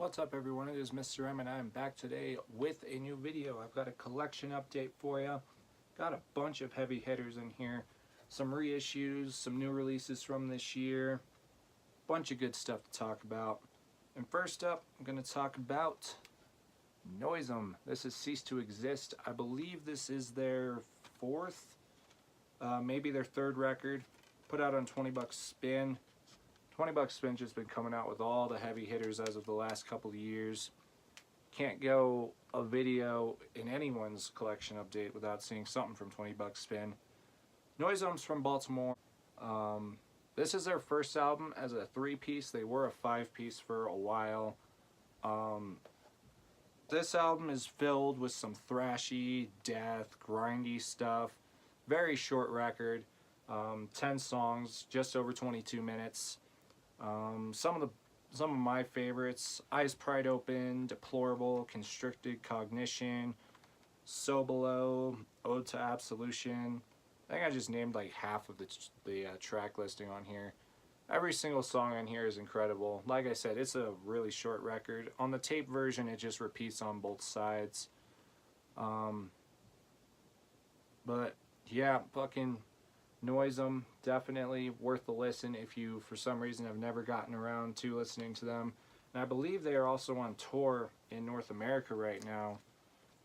What's up everyone, it is Mr. M and I'm back today with a new video. I've got a collection update for you. Got a bunch of heavy hitters in here. Some reissues, some new releases from this year. Bunch of good stuff to talk about. And first up, I'm going to talk about Noisem. This has ceased to exist. I believe this is their fourth, maybe their third record. Put out on 20 bucks spin. 20 bucks spin just been coming out with all the heavy hitters as of the last couple of years. Can't go a video in anyone's collection update without seeing something from 20 bucks spin. Noisem's from Baltimore. This is their first album as a 3-piece. They were a 5-piece for a while. This album is filled with some thrashy, death, grindy stuff. Very short record. 10 songs, just over 22 minutes. Some of my favorites: Eyes Pried Open, Deplorable, Constricted Cognition, So Below, Ode to Absolution. I think I just named like half of the track listing on here. Every single song on here is incredible. Like I said, it's a really short record. On the tape version, it just repeats on both sides. But yeah, fucking Noisem, definitely worth the listen if you for some reason have never gotten around to listening to them. And I believe they are also on tour in North America right now.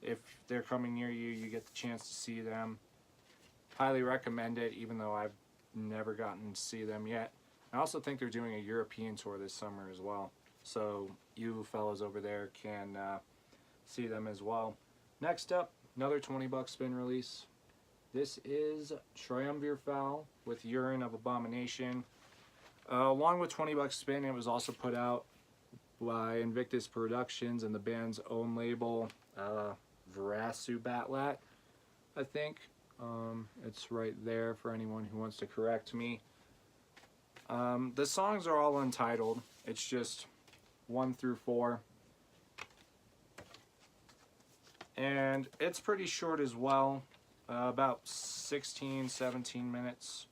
If they're coming near you, you get the chance to see them. Highly recommend it, even though I've never gotten to see them yet. I also think they're doing a European tour this summer as well, so you fellas over there can see them as well. Next up, another 20 bucks spin release. This is Triumvir Foul with Urine of Abomination. Along with 20 bucks spin, it was also put out by Invictus Productions and the band's own label, Verasu Batlat, I think. It's right there for anyone who wants to correct me. The songs are all untitled. It's just 1 through 4. And it's pretty short as well. About 16-17 minutes.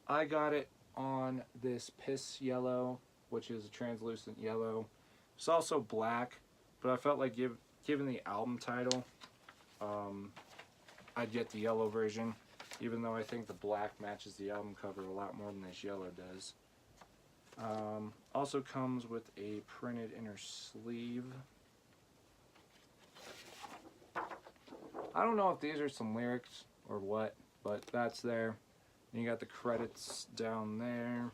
I got it on this piss yellow, which is a translucent yellow. It's also black, but I felt like given the album title, I'd get the yellow version, even though I think the black matches the album cover a lot more than this yellow does. Also comes with a printed inner sleeve. I don't know if these are some lyrics or what, but that's there. And you got the credits down there.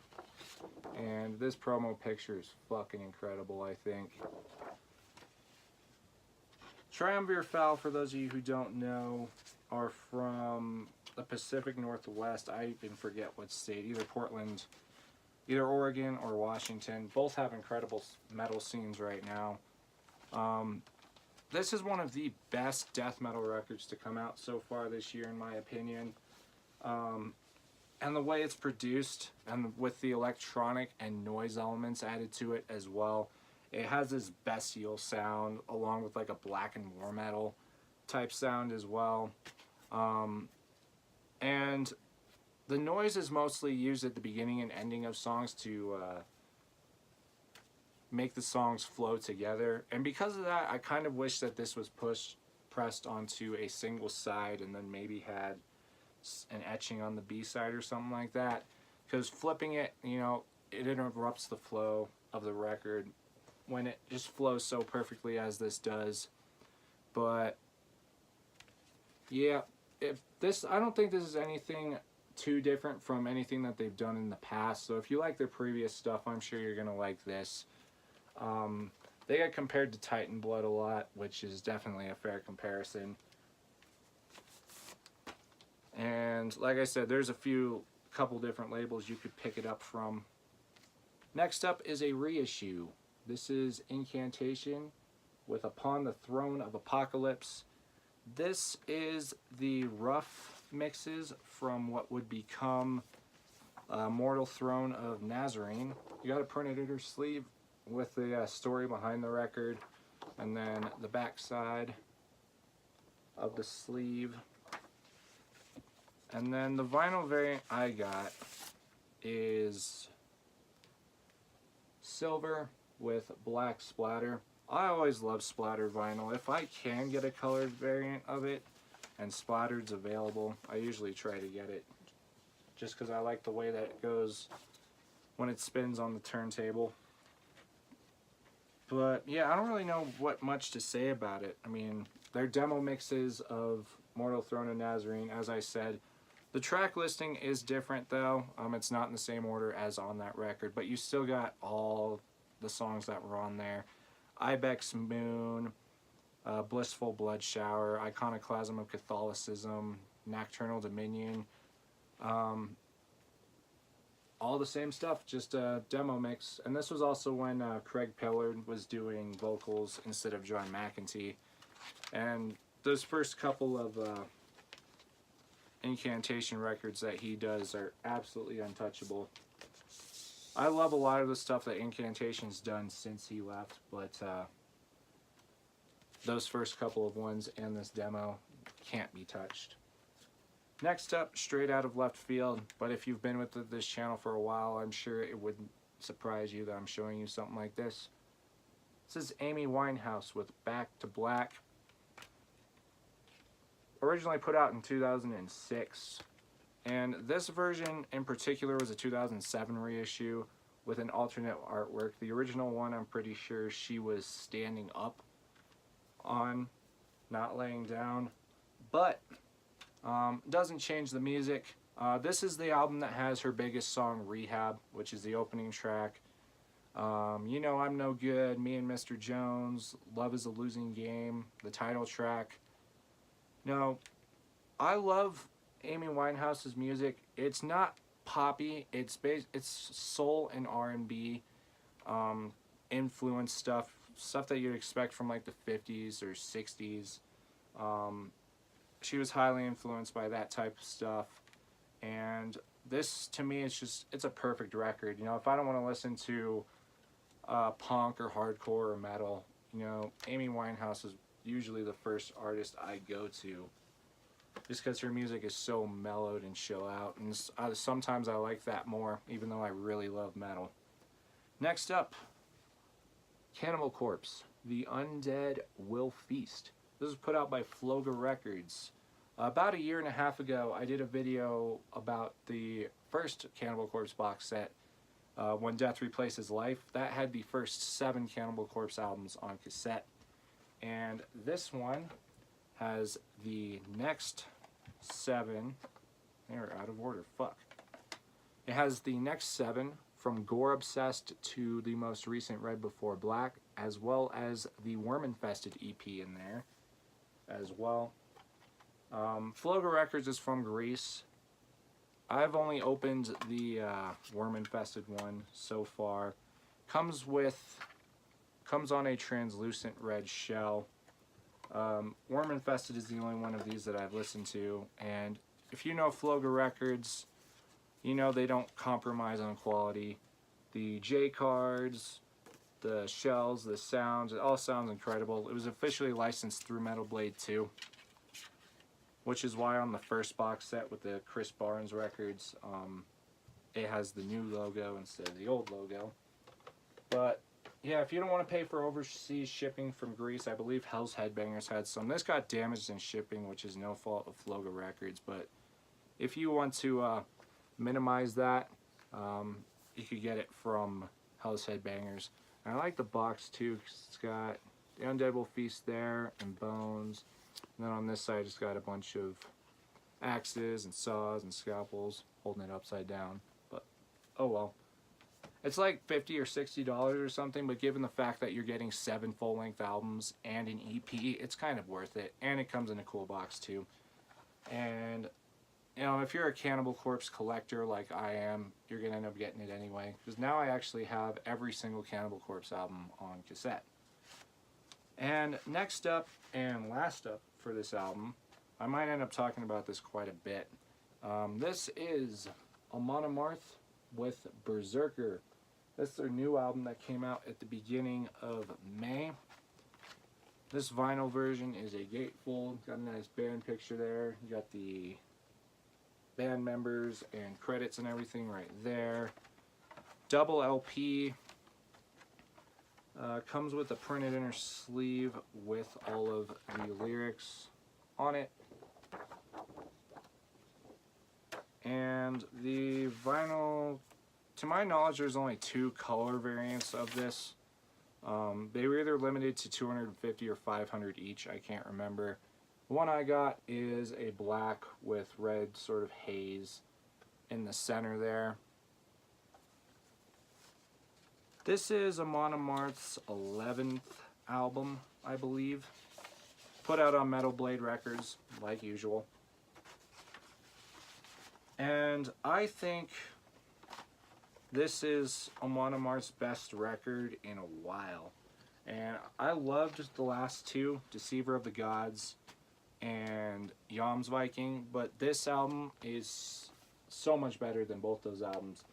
And this promo picture is fucking incredible, I think. Triumvir Foul, for those of you who don't know, are from the Pacific Northwest. I even forget what state, either Portland, either Oregon or Washington. Both have incredible metal scenes right now. This is one of the best death metal records to come out so far this year, in my opinion. And the way it's produced, and with the electronic and noise elements added to it as well, it has this bestial sound, along with like a black and war metal type sound as well. And the noise is mostly used at the beginning and ending of songs to make the songs flow together, and because of that, I kind of wish that this was pressed onto a single side and then maybe had an etching on the B side or something like that, because flipping it, you know, it interrupts the flow of the record when it just flows so perfectly as this does. But yeah, I don't think this is anything too different from anything that they've done in the past, so if you like their previous stuff, I'm sure you're gonna like this. They get compared to Titan Blood a lot, which is definitely a fair comparison. And like I said, there's couple different labels you could pick it up from. Next up is a reissue. This is Incantation with Upon the Throne of Apocalypse. This is the rough mixes from what would become Mortal Throne of Nazarene. You got a printed inner sleeve with the story behind the record, and then the back side of the sleeve. And then the vinyl variant I got is silver with black splatter. I always love splatter vinyl. If I can get a colored variant of it and splattered's available, I usually try to get it just because I like the way that it goes when it spins on the turntable. But yeah, I don't really know what much to say about it. I mean, they're demo mixes of Mortal Throne and Nazarene, as I said. The track listing is different though. It's not in the same order as on that record, but you still got all the songs that were on there. Ibex Moon, Blissful Blood Shower, Iconoclasm of Catholicism, Nocturnal Dominion. All the same stuff, just a demo mix. And this was also when Craig Pillard was doing vocals instead of John McEntee. And those first couple of incantation records that he does are absolutely untouchable. I love a lot of the stuff that Incantation's done since he left, but those first couple of ones and this demo can't be touched. Next up, straight out of left field, but if you've been with this channel for a while, I'm sure it wouldn't surprise you that I'm showing you something like this. This is Amy Winehouse with Back to Black. Originally put out in 2006. And this version in particular was a 2007 reissue with an alternate artwork. The original one, I'm pretty sure she was standing up on, not laying down. But doesn't change the music. This is the album that has her biggest song, Rehab, which is the opening track. You Know I'm No Good, Me and Mr. Jones, Love is a Losing Game, the title track. No, I love Amy Winehouse's music. It's not poppy. It's soul and R&B influenced stuff that you'd expect from like the 50s or 60s. She was highly influenced by that type of stuff, and this to me it's a perfect record. You know, if I don't want to listen to punk or hardcore or metal, you know, Amy Winehouse is usually the first artist I go to, just because her music is so mellowed and chill out, and sometimes I like that more, even though I really love metal. Next up, Cannibal Corpse, The Undead Will Feast. This was put out by Floga Records. About a year and a half ago, I did a video about the first Cannibal Corpse box set, When Death Replaces Life. That had the first 7 Cannibal Corpse albums on cassette. And this one has the next 7. They're out of order, fuck. It has the next 7 from Gore Obsessed to the most recent Red Before Black, as well as the Worm Infested EP in there as well. Floga Records is from Greece. I've only opened the Worm Infested one so far. Comes on a translucent red shell. Worm Infested is the only one of these that I've listened to, and if you know Floga Records, you know they don't compromise on quality. The J cards, the shells, the sounds, it all sounds incredible. It was officially licensed through Metal Blade 2, which is why on the first box set with the Chris Barnes records, it has the new logo instead of the old logo. But yeah, if you don't want to pay for overseas shipping from Greece, I believe Hell's Headbangers had some. This got damaged in shipping, which is no fault of Floga Records, but if you want to minimize that, you could get it from Hell's Headbangers. And I like the box too, because it's got the Undead Will Feast there, and bones. And then on this side, it's got a bunch of axes and saws and scalpels holding it upside down. But, oh well. It's like $50 or $60 or something, but given the fact that you're getting 7 full-length albums and an EP, it's kind of worth it. And it comes in a cool box too. And, you know, if you're a Cannibal Corpse collector like I am, you're going to end up getting it anyway. Because now I actually have every single Cannibal Corpse album on cassette. And next up and last up for this album, I might end up talking about this quite a bit. This is Amon Amarth with Berserker. That's their new album that came out at the beginning of May. This vinyl version is a gatefold. Got a nice band picture there. You got the band members and credits and everything right there. Double LP. Comes with a printed inner sleeve with all of the lyrics on it. And the vinyl, to my knowledge, there's only 2 color variants of this. They were either limited to 250 or 500 each, I can't remember. The one I got is a black with red sort of haze in the center there. This is Amon Amarth's 11th album, I believe. Put out on Metal Blade Records, like usual. And I think this is Amon Amarth's best record in a while. And I loved the last 2, Deceiver of the Gods and Jomsviking, but this album is so much better than both those albums.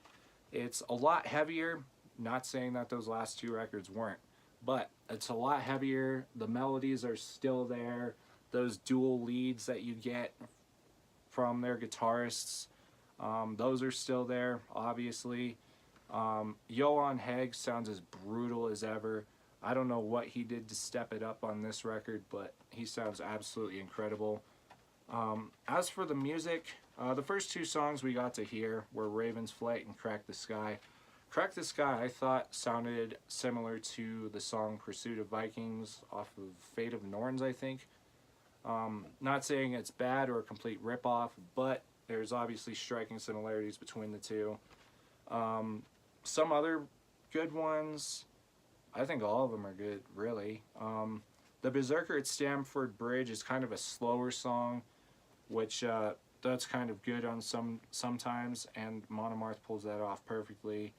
It's a lot heavier, not saying that those last 2 records weren't, but it's a lot heavier. The melodies are still there. Those dual leads that you get from their guitarists, those are still there, obviously. Johan Hegg sounds as brutal as ever. I don't know what he did to step it up on this record, but he sounds absolutely incredible. As for the music, the first 2 songs we got to hear were Raven's Flight and Crack the Sky. Crack the Sky, I thought, sounded similar to the song Pursuit of Vikings off of Fate of Norns, I think. Not saying it's bad or a complete ripoff, but there's obviously striking similarities between the 2. Some other good ones, I think all of them are good, really. The Berserker at Stamford Bridge is kind of a slower song, which that's kind of good on sometimes, and Amon Amarth pulls that off perfectly.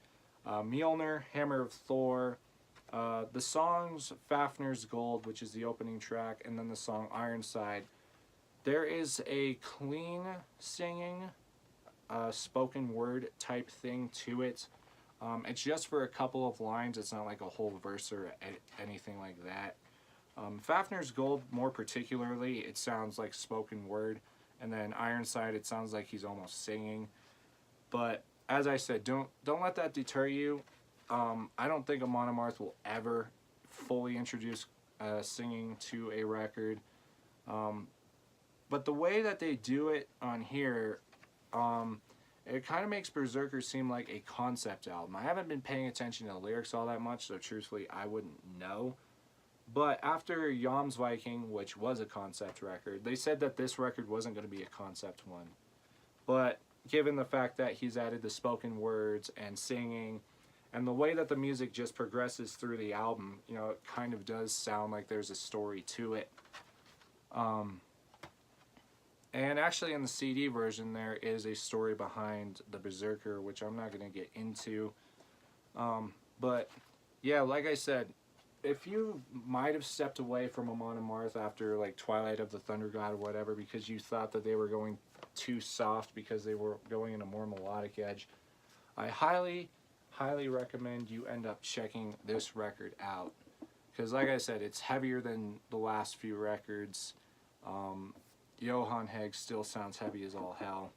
Mjolnir, Hammer of Thor, the songs Fafnir's Gold, which is the opening track, and then the song Ironside. There is a clean singing, spoken word type thing to it. It's just for a couple of lines. It's not like a whole verse or anything like that. Fafnir's Gold, more particularly, it sounds like spoken word. And then Ironside, it sounds like he's almost singing. But as I said, don't let that deter you. I don't think Amon Amarth will ever fully introduce singing to a record. But the way that they do it on here, it kind of makes Berserker seem like a concept album. I haven't been paying attention to the lyrics all that much, so truthfully, I wouldn't know. But after Jomsviking, which was a concept record, they said that this record wasn't going to be a concept one. But given the fact that he's added the spoken words and singing, and the way that the music just progresses through the album, you know, it kind of does sound like there's a story to it. And actually in the CD version there is a story behind the Berserker, which I'm not going to get into. But yeah, like I said, if you might have stepped away from Amon Amarth after like Twilight of the Thunder God or whatever because you thought that they were going too soft because they were going in a more melodic edge, I highly recommend you end up checking this record out. Because like I said, it's heavier than the last few records. Johan Hegg still sounds heavy as all hell.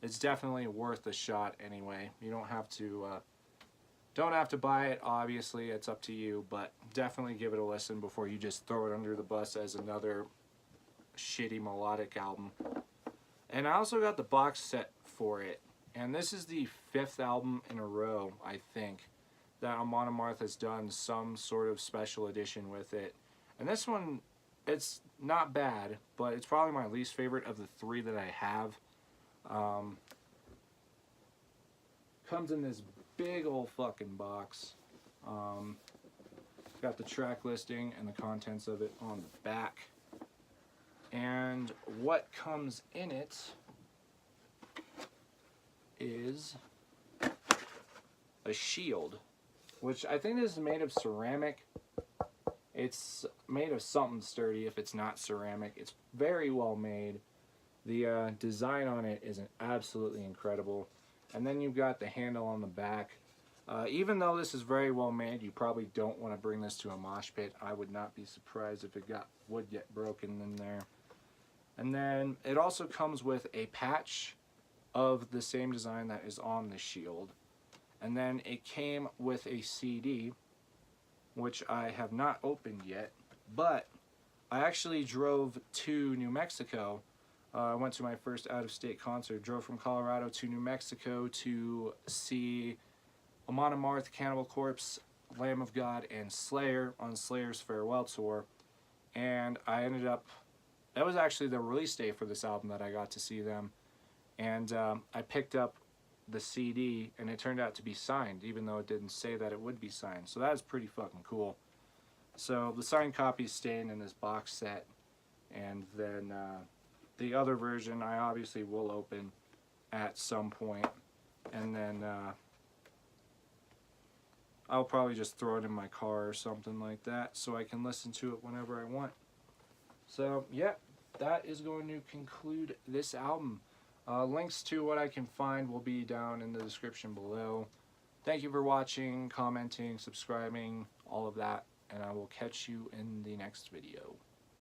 It's definitely worth a shot anyway. You don't have to buy it, obviously, it's up to you, but definitely give it a listen before you just throw it under the bus as another shitty melodic album. And I also got the box set for it, and this is the 5th album in a row, I think, that Amon Amarth has done some sort of special edition with it. And this one, it's not bad, but it's probably my least favorite of the 3 that I have. Comes in this big old fucking box. Got the track listing and the contents of it on the back. And what comes in it is a shield, which I think is made of ceramic. It's made of something sturdy if it's not ceramic. It's very well made. The design on it is absolutely incredible. And then you've got the handle on the back. Even though this is very well made, you probably don't want to bring this to a mosh pit. I would not be surprised if it would get broken in there. And then it also comes with a patch of the same design that is on the shield. And then it came with a CD. which I have not opened yet, but I actually drove to New Mexico. I went to my first out-of-state concert, drove from Colorado to New Mexico to see Amon Amarth, Cannibal Corpse, Lamb of God, and Slayer on Slayer's farewell tour. And I ended up, that was actually the release day for this album that I got to see them. And I picked up the CD, and it turned out to be signed, even though it didn't say that it would be signed. So that was pretty fucking cool. So the signed copy is staying in this box set, and then the other version I obviously will open at some point, and then I'll probably just throw it in my car or something like that so I can listen to it whenever I want. So yeah, that is going to conclude this album. Links to what I can find will be down in the description below. Thank you for watching, commenting, subscribing, all of that, and I will catch you in the next video.